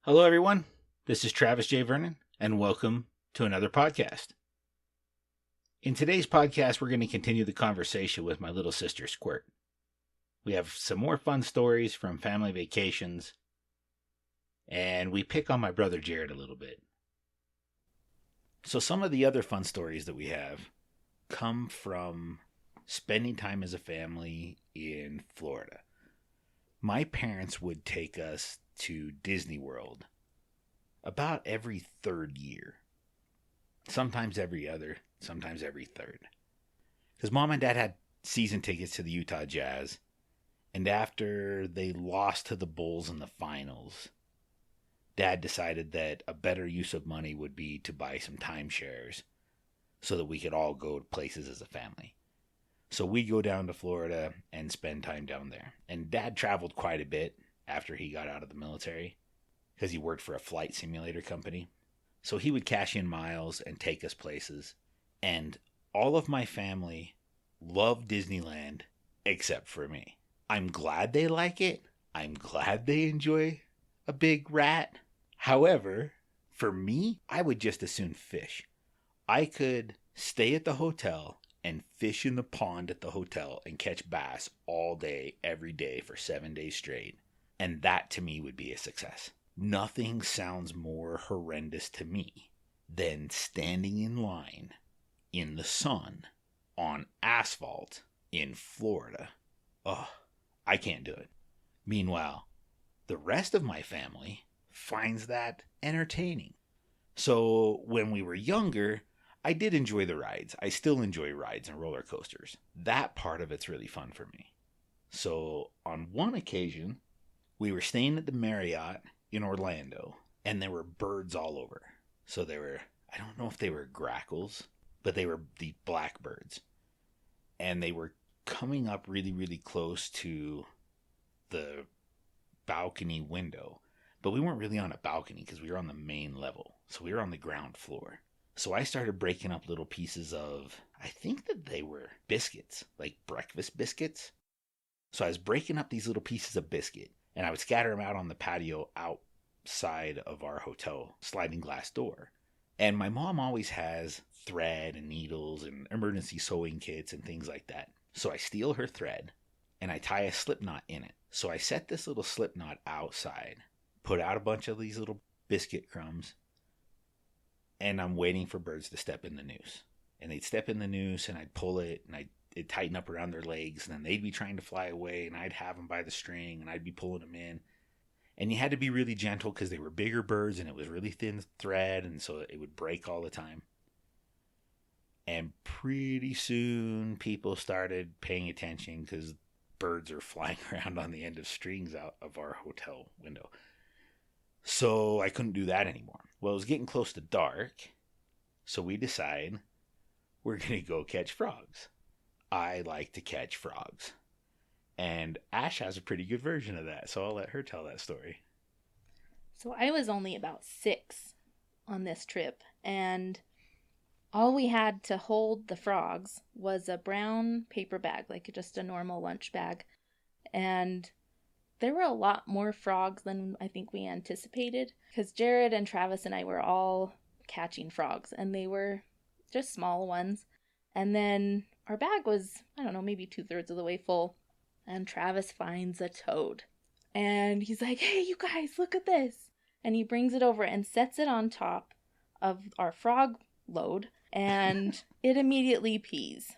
Hello, everyone. This is Travis J. Vernon, and welcome to another podcast. In today's podcast, we're going to continue the conversation with my little sister, Squirt. We have some more fun stories from family vacations, and we pick on my brother Jared a little bit. So some of the other fun stories that we have come from spending time as a family in Florida. My parents would take us to Disney World about every third year. Sometimes every other, sometimes every third. Because Mom and Dad had season tickets to the Utah Jazz, and after they lost to the Bulls in the finals, Dad decided that a better use of money would be to buy some timeshares so that we could all go to places as a family. So we go down to Florida and spend time down there. And Dad traveled quite a bit after he got out of the military because he worked for a flight simulator company. So he would cash in miles and take us places. And all of my family loved Disneyland except for me. I'm glad they like it. I'm glad they enjoy a big rat. However, for me, I would just as soon fish. I could stay at the hotel and fish in the pond at the hotel and catch bass all day, every day for 7 days straight. And that to me would be a success. Nothing sounds more horrendous to me than standing in line in the sun on asphalt in Florida. Oh, I can't do it. Meanwhile, the rest of my family finds that entertaining. So when we were younger, I did enjoy the rides. I still enjoy rides and roller coasters. That part of it's really fun for me. So on one occasion, we were staying at the Marriott in Orlando, and there were birds all over. So there were, I don't know if they were grackles, but they were the blackbirds. And they were coming up really, really close to the balcony window. But we weren't really on a balcony because we were on the main level. So we were on the ground floor. So I started breaking up little pieces of, I think that they were biscuits, like breakfast biscuits. So I was breaking up these little pieces of biscuit, and I would scatter them out on the patio outside of our hotel sliding glass door. And my mom always has thread and needles and emergency sewing kits and things like that. So I steal her thread, and I tie a slip knot in it. So I set this little slip knot outside, put out a bunch of these little biscuit crumbs, and I'm waiting for birds to step in the noose. And they'd step in the noose, and I'd pull it, and it'd tighten up around their legs, and then they'd be trying to fly away, and I'd have them by the string, and I'd be pulling them in. And you had to be really gentle because they were bigger birds, and it was really thin thread, and so it would break all the time. And pretty soon, people started paying attention because birds are flying around on the end of strings out of our hotel window. So I couldn't do that anymore. Well, it was getting close to dark, so we decide we're going to go catch frogs. I like to catch frogs. And Ash has a pretty good version of that, so I'll let her tell that story. So I was only about 6 on this trip, and all we had to hold the frogs was a brown paper bag, like just a normal lunch bag. And there were a lot more frogs than I think we anticipated, because Jared and Travis and I were all catching frogs, and they were just small ones. And then our bag was, I don't know, maybe 2/3 of the way full, and Travis finds a toad. And he's like, "Hey, you guys, look at this." And he brings it over and sets it on top of our frog load, and it immediately pees,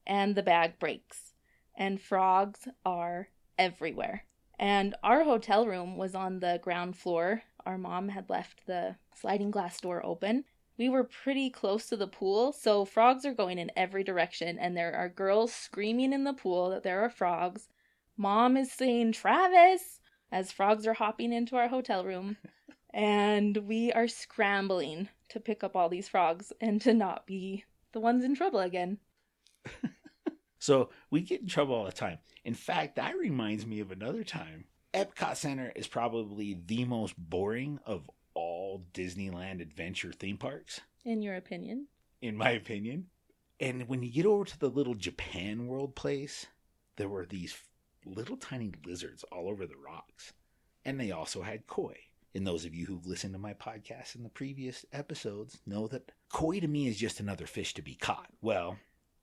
and the bag breaks, and frogs are everywhere. And our hotel room was on the ground floor. Our mom had left the sliding glass door open. We were pretty close to the pool, so frogs are going in every direction, and there are girls screaming in the pool that there are frogs. Mom is saying, "Travis," as frogs are hopping into our hotel room. And we are scrambling to pick up all these frogs and to not be the ones in trouble again. So we get in trouble all the time. In fact, that reminds me of another time. Epcot Center is probably the most boring of all Disneyland adventure theme parks. In your opinion? In my opinion. And when you get over to the little Japan World place, there were these little tiny lizards all over the rocks. And they also had koi. And those of you who've listened to my podcast in the previous episodes know that koi to me is just another fish to be caught. Well,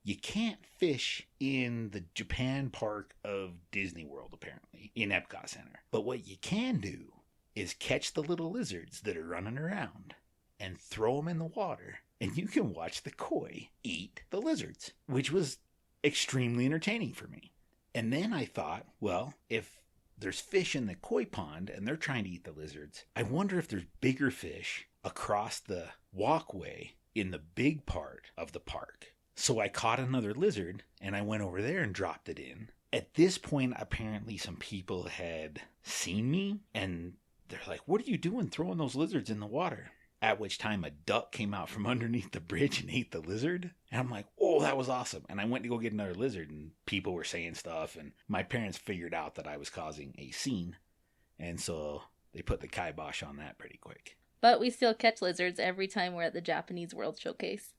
you can't fish in the Japan park of Disney World, apparently, in Epcot Center. But what you can do is catch the little lizards that are running around and throw them in the water, and you can watch the koi eat the lizards, which was extremely entertaining for me. And then I thought, well, if there's fish in the koi pond and they're trying to eat the lizards, I wonder if there's bigger fish across the walkway in the big part of the park. So I caught another lizard and I went over there and dropped it in. At this point, apparently some people had seen me and they're like, what are you doing throwing those lizards in the water? At which time a duck came out from underneath the bridge and ate the lizard. And I'm like, oh, that was awesome. And I went to go get another lizard and people were saying stuff. And my parents figured out that I was causing a scene. And so they put the kibosh on that pretty quick. But we still catch lizards every time we're at the Japanese World Showcase.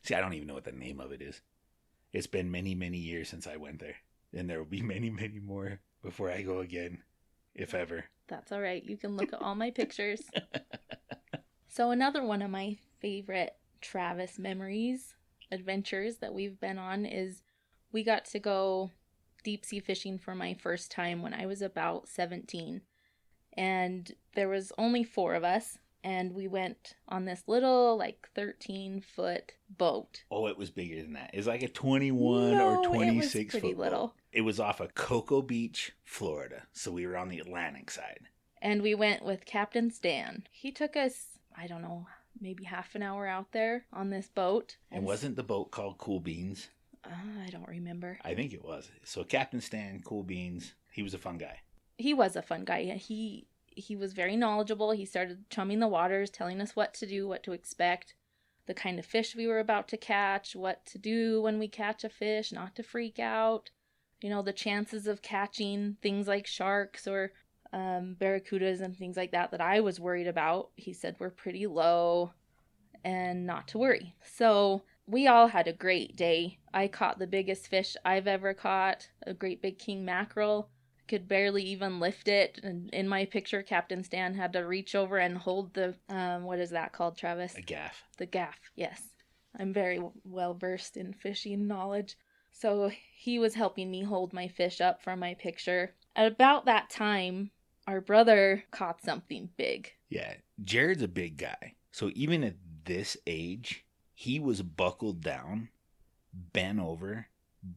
See, I don't even know what the name of it is. It's been many, many years since I went there. And there will be many, many more before I go again, if ever. That's all right. You can look at all my pictures. So another one of my favorite Travis memories, adventures that we've been on is we got to go deep sea fishing for my first time when I was about 17. And there was only 4 of us. And we went on this little, 13-foot boat. Oh, it was bigger than that. It was like a 21 or 26 foot pretty little. Boat. It was off of Cocoa Beach, Florida. So we were on the Atlantic side. And we went with Captain Stan. He took us, I don't know, maybe half an hour out there on this boat. And wasn't the boat called Cool Beans? I don't remember. I think it was. So Captain Stan, Cool Beans, he was a fun guy. He was a fun guy. He was very knowledgeable. He started chumming the waters, telling us what to do, what to expect, the kind of fish we were about to catch, what to do when we catch a fish, not to freak out. You know, the chances of catching things like sharks or barracudas and things like that I was worried about, he said were pretty low and not to worry. So we all had a great day. I caught the biggest fish I've ever caught, a great big king mackerel. Could barely even lift it. And in my picture, Captain Stan had to reach over and hold the, what is that called, Travis? A gaff. The gaff, yes. I'm very well versed in fishing knowledge. So he was helping me hold my fish up for my picture. At about that time, our brother caught something big. Yeah, Jared's a big guy. So even at this age, he was buckled down, bent over,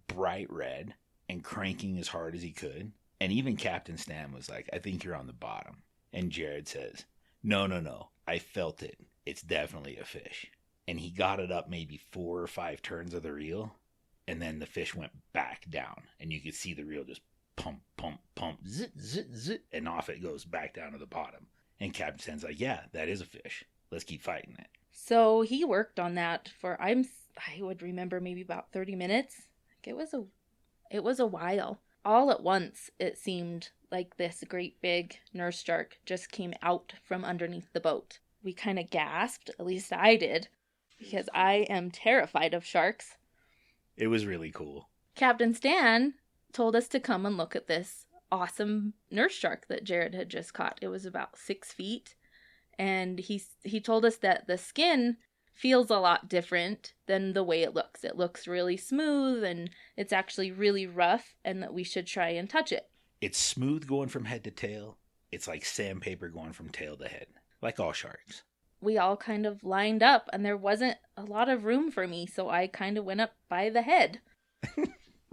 bright red, and cranking as hard as he could. And even Captain Stan was like, I think you're on the bottom. And Jared says, no, I felt it. It's definitely a fish. And he got it up maybe 4 or 5 turns of the reel. And then the fish went back down. And you could see the reel just pump, zit, zit, zit. And off it goes back down to the bottom. And Captain Stan's like, yeah, that is a fish. Let's keep fighting it. So he worked on that for, I would remember maybe about 30 minutes. It was a while. All at once, it seemed like this great big nurse shark just came out from underneath the boat. We kind of gasped, at least I did, because I am terrified of sharks. It was really cool. Captain Stan told us to come and look at this awesome nurse shark that Jared had just caught. It was about 6 feet, and he told us that the skin feels a lot different than the way it looks. It looks really smooth and it's actually really rough, and that we should try and touch it. It's smooth going from head to tail. It's like sandpaper going from tail to head, like all sharks. We all kind of lined up and there wasn't a lot of room for me, so I kind of went up by the head.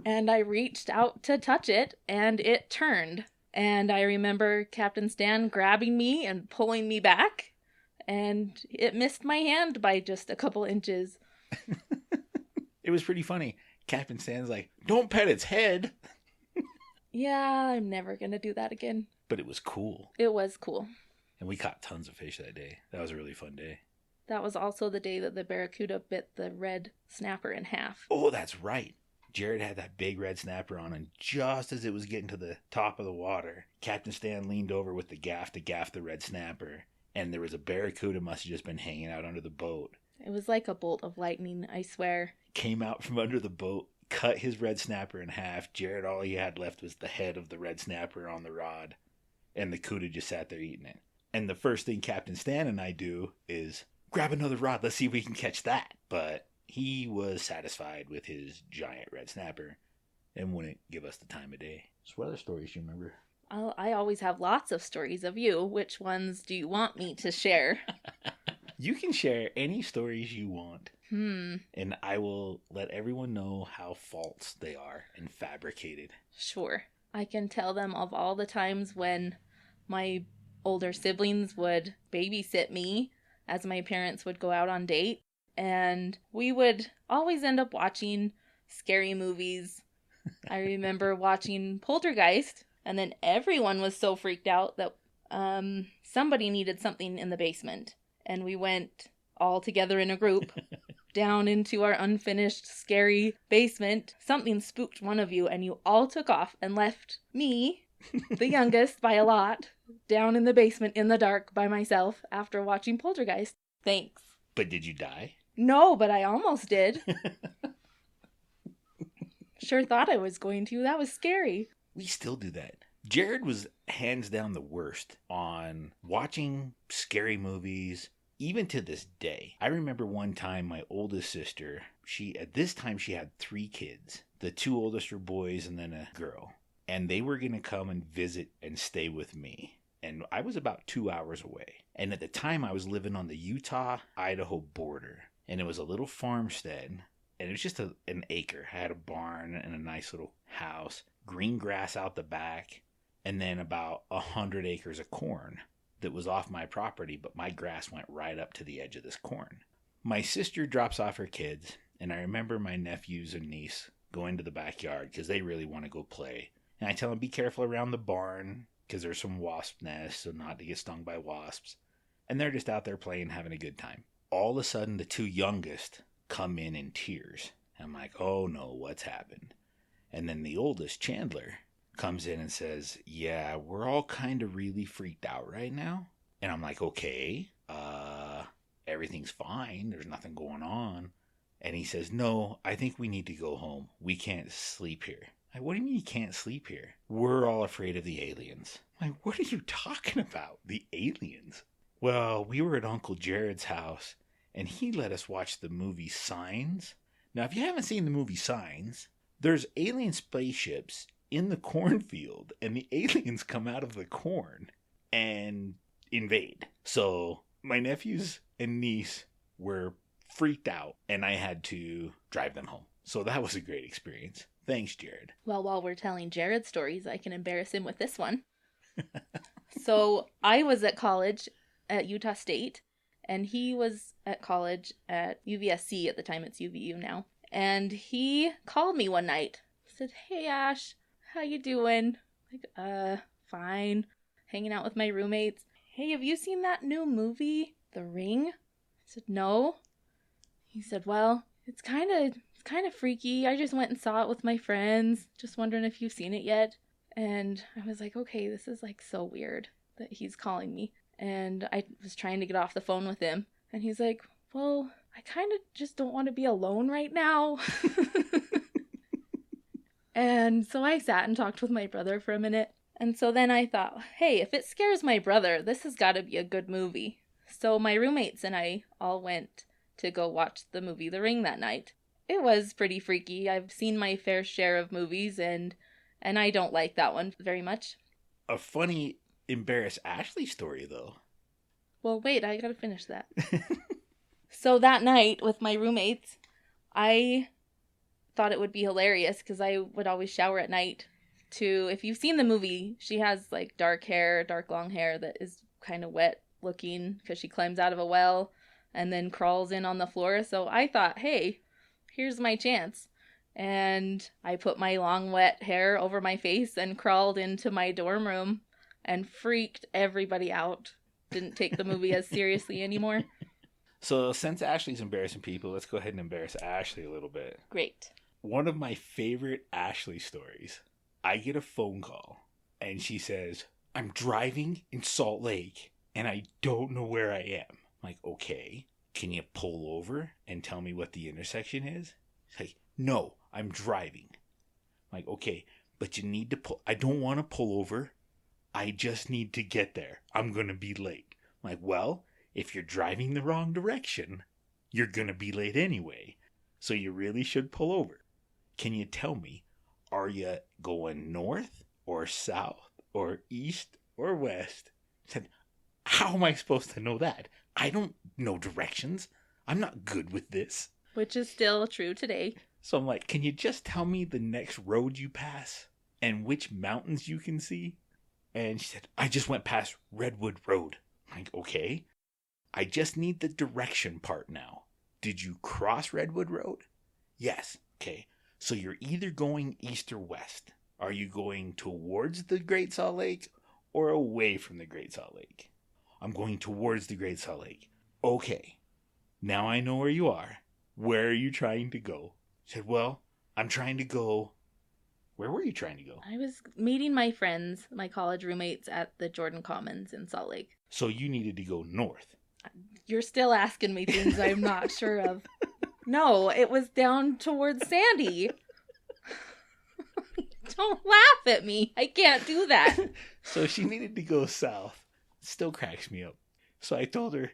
And I reached out to touch it and it turned. And I remember Captain Stan grabbing me and pulling me back. And it missed my hand by just a couple inches. It was pretty funny. Captain Stan's like, don't pet its head. Yeah, I'm never going to do that again. But it was cool. It was cool. And we caught tons of fish that day. That was a really fun day. That was also the day that the barracuda bit the red snapper in half. Oh, that's right. Jared had that big red snapper on, and just as it was getting to the top of the water, Captain Stan leaned over with the gaff to gaff the red snapper. And there was a barracuda must have just been hanging out under the boat. It was like a bolt of lightning, I swear. Came out from under the boat, cut his red snapper in half. Jared, all he had left was the head of the red snapper on the rod. And the cuda just sat there eating it. And the first thing Captain Stan and I do is grab another rod. Let's see if we can catch that. But he was satisfied with his giant red snapper and wouldn't give us the time of day. So what other stories you remember? I always have lots of stories of you. Which ones do you want me to share? You can share any stories you want. And I will let everyone know how false they are and fabricated. Sure. I can tell them of all the times when my older siblings would babysit me as my parents would go out on date. And we would always end up watching scary movies. I remember watching Poltergeist, and then everyone was so freaked out that somebody needed something in the basement. And we went all together in a group down into our unfinished, scary basement. Something spooked one of you, and you all took off and left me, the youngest by a lot, down in the basement in the dark by myself after watching Poltergeist. Thanks. But did you die? No, but I almost did. Sure thought I was going to. That was scary. We still do that. Jared was hands down the worst on watching scary movies, even to this day. I remember one time my oldest sister, at this time she had 3 kids. The 2 oldest were boys and then a girl. And they were going to come and visit and stay with me. And I was about 2 hours away. And at the time I was living on the Utah-Idaho border. And it was a little farmstead. And it was just an acre. I had a barn and a nice little house. Green grass out the back. And then about 100 acres of corn that was off my property, but my grass went right up to the edge of this corn. My sister drops off her kids, and I remember my nephews and niece go into the backyard because they really want to go play. And I tell them, be careful around the barn because there's some wasp nests, so not to get stung by wasps. And they're just out there playing, having a good time. All of a sudden, the 2 youngest come in tears. I'm like, oh no, what's happened? And then the oldest, Chandler, comes in and says, yeah, we're all kind of really freaked out right now. And I'm like, okay, everything's fine. There's nothing going on. And he says, no, I think we need to go home. We can't sleep here. Like, what do you mean you can't sleep here? We're all afraid of the aliens. I'm like, what are you talking about? The aliens? Well, we were at Uncle Jared's house, and he let us watch the movie Signs. Now, if you haven't seen the movie Signs, there's alien spaceships in the cornfield, and the aliens come out of the corn and invade. So my nephews and niece were freaked out, and I had to drive them home. So that was a great experience. Thanks, Jared. Well, while we're telling Jared stories, I can embarrass him with this one. So I was at college at Utah State, and he was at college at UVSC at the time. It's UVU now. And he called me one night. Said, hey, Ash, how you doing? Like, fine. Hanging out with my roommates. Hey, have you seen that new movie, The Ring? I said, no. He said, well, it's kind of freaky. I just went and saw it with my friends. Just wondering if you've seen it yet. And I was like, okay, this is like so weird that he's calling me. And I was trying to get off the phone with him. And he's like, well, I kind of just don't want to be alone right now. And so I sat and talked with my brother for a minute. And so then I thought, hey, if it scares my brother, this has got to be a good movie. So my roommates and I all went to go watch the movie The Ring that night. It was pretty freaky. I've seen my fair share of movies, and I don't like that one very much. A funny, embarrass Ashley story, though. Well, wait, I gotta finish that. So that night with my roommates, I thought it would be hilarious because I would always shower at night. If you've seen the movie, she has like dark long hair that is kind of wet looking because she climbs out of a well and then crawls in on the floor. So I thought, hey, here's my chance. And I put my long wet hair over my face and crawled into my dorm room and freaked everybody out. Didn't take the movie as seriously anymore. So since Ashley's embarrassing people, let's go ahead and embarrass Ashley a little bit. Great. One of my favorite Ashley stories, I get a phone call and she says, I'm driving in Salt Lake and I don't know where I am. I'm like, okay, can you pull over and tell me what the intersection is? She's like, no, I'm driving. I'm like, okay, but you need to pull. I don't want to pull over. I just need to get there. I'm going to be late. Like, well, if you're driving the wrong direction, you're going to be late anyway. So you really should pull over. Can you tell me, are you going north or south or east or west? I said, how am I supposed to know that? I don't know directions. I'm not good with this. Which is still true today. So I'm like, can you just tell me the next road you pass and which mountains you can see? And she said, I just went past Redwood Road. I'm like, okay. I just need the direction part now. Did you cross Redwood Road? Yes. Okay. So you're either going east or west. Are you going towards the Great Salt Lake or away from the Great Salt Lake? I'm going towards the Great Salt Lake. Okay. Now I know where you are. Where are you trying to go? She said, well, I'm trying to go. Where were you trying to go? I was meeting my friends, my college roommates, at the Jordan Commons in Salt Lake. So you needed to go north. You're still asking me things I'm not sure of. No, it was down towards Sandy. Don't laugh at me. I can't do that. So she needed to go south. Still cracks me up. So I told her,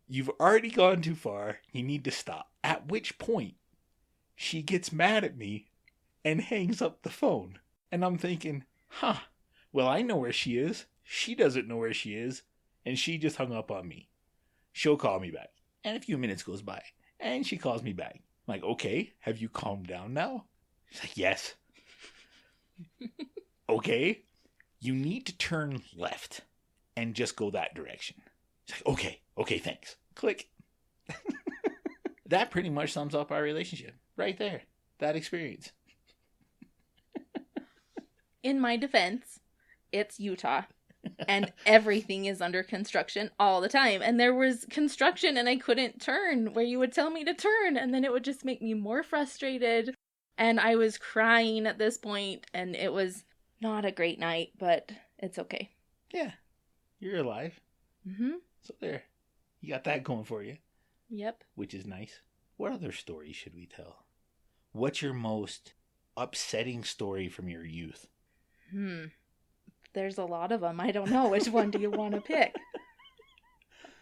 you've already gone too far. You need to stop. At which point, she gets mad at me and hangs up the phone. And I'm thinking, well, I know where she is. She doesn't know where she is. And she just hung up on me. She'll call me back. And a few minutes goes by. And she calls me back. I'm like, okay, have you calmed down now? She's like, yes. Okay, you need to turn left and just go that direction. She's like, okay, thanks. Click. That pretty much sums up our relationship. Right there. That experience. In my defense, it's Utah. And everything is under construction all the time. And there was construction and I couldn't turn where you would tell me to turn. And then it would just make me more frustrated. And I was crying at this point. And it was not a great night, but it's okay. Yeah. You're alive. Mm-hmm. So there. You got that going for you. Yep. Which is nice. What other stories should we tell? What's your most upsetting story from your youth? There's a lot of them. I don't know. Which one do you want to pick?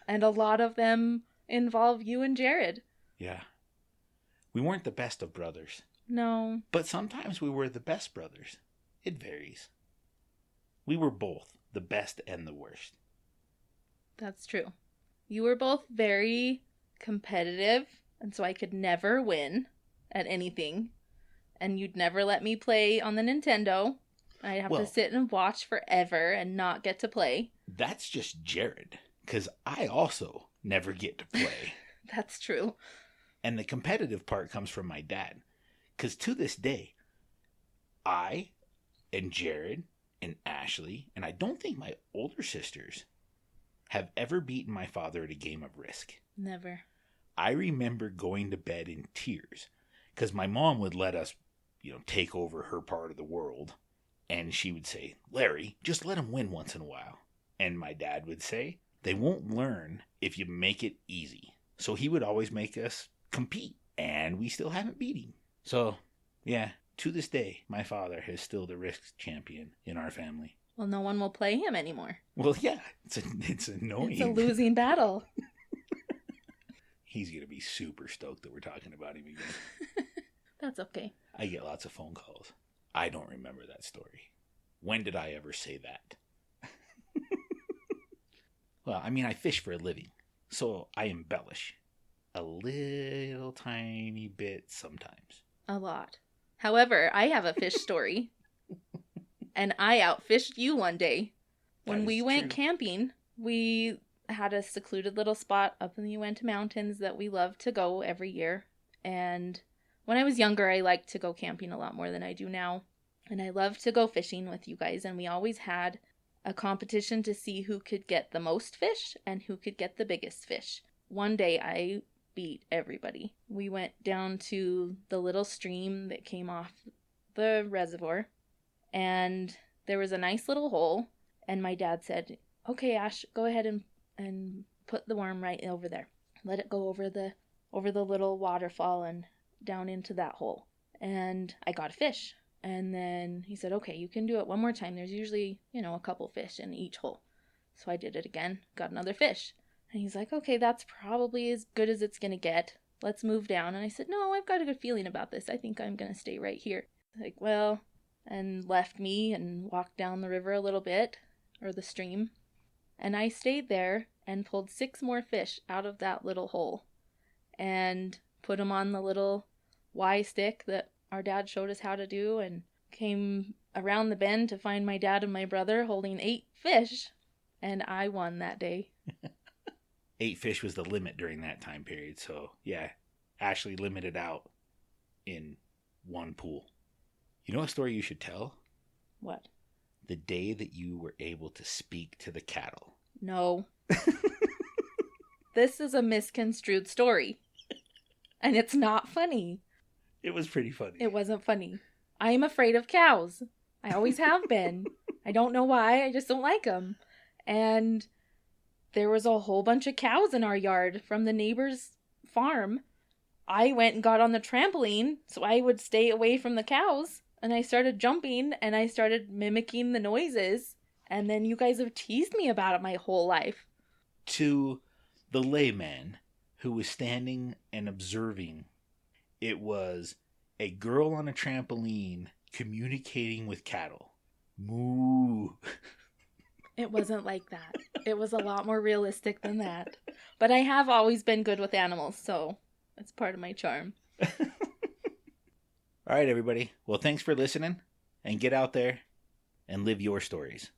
And a lot of them involve you and Jared. Yeah. We weren't the best of brothers. No. But sometimes we were the best brothers. It varies. We were both the best and the worst. That's true. You were both very competitive, and so I could never win at anything. And you'd never let me play on the Nintendo. I'd have to sit and watch forever and not get to play. That's just Jared, because I also never get to play. That's true. And the competitive part comes from my dad, because to this day, I and Jared and Ashley, and I don't think my older sisters, have ever beaten my father at a game of Risk. Never. I remember going to bed in tears, because my mom would let us, take over her part of the world. And she would say, Larry, just let him win once in a while. And my dad would say, they won't learn if you make it easy. So he would always make us compete. And we still haven't beat him. So, yeah, to this day, my father is still the Risk champion in our family. Well, no one will play him anymore. Well, yeah, it's annoying. It's a losing battle. He's going to be super stoked that we're talking about him again. That's okay. I get lots of phone calls. I don't remember that story. When did I ever say that? Well, I fish for a living, so I embellish. A little tiny bit sometimes. A lot. However, I have a fish story. And I outfished you one day. When we went camping, we had a secluded little spot up in the Uinta Mountains that we love to go every year. And when I was younger, I liked to go camping a lot more than I do now. And I love to go fishing with you guys. And we always had a competition to see who could get the most fish and who could get the biggest fish. One day I beat everybody. We went down to the little stream that came off the reservoir. And there was a nice little hole. And my dad said, okay, Ash, go ahead and put the worm right over there. Let it go over the little waterfall and down into that hole. And I got a fish. And then he said, okay, you can do it one more time. There's usually, a couple fish in each hole. So I did it again, got another fish. And he's like, okay, that's probably as good as it's going to get. Let's move down. And I said, no, I've got a good feeling about this. I think I'm going to stay right here. Like, well, and left me and walked down the river a little bit, or the stream. And I stayed there and pulled 6 more fish out of that little hole and put them on the little Y stick that our dad showed us how to do, and came around the bend to find my dad and my brother holding 8 fish. And I won that day. 8 fish was the limit during that time period. So, yeah, Ashli limited out in one pool. You know a story you should tell? What? The day that you were able to speak to the cattle. No. This is a misconstrued story. And it's not funny. It was pretty funny. It wasn't funny. I am afraid of cows. I always have been. I don't know why. I just don't like them. And there was a whole bunch of cows in our yard from the neighbor's farm. I went and got on the trampoline so I would stay away from the cows. And I started jumping and I started mimicking the noises. And then you guys have teased me about it my whole life. To the layman who was standing and observing, it was a girl on a trampoline communicating with cattle. Moo. It wasn't like that. It was a lot more realistic than that. But I have always been good with animals, so it's part of my charm. All right, everybody. Well, thanks for listening, and get out there and live your stories.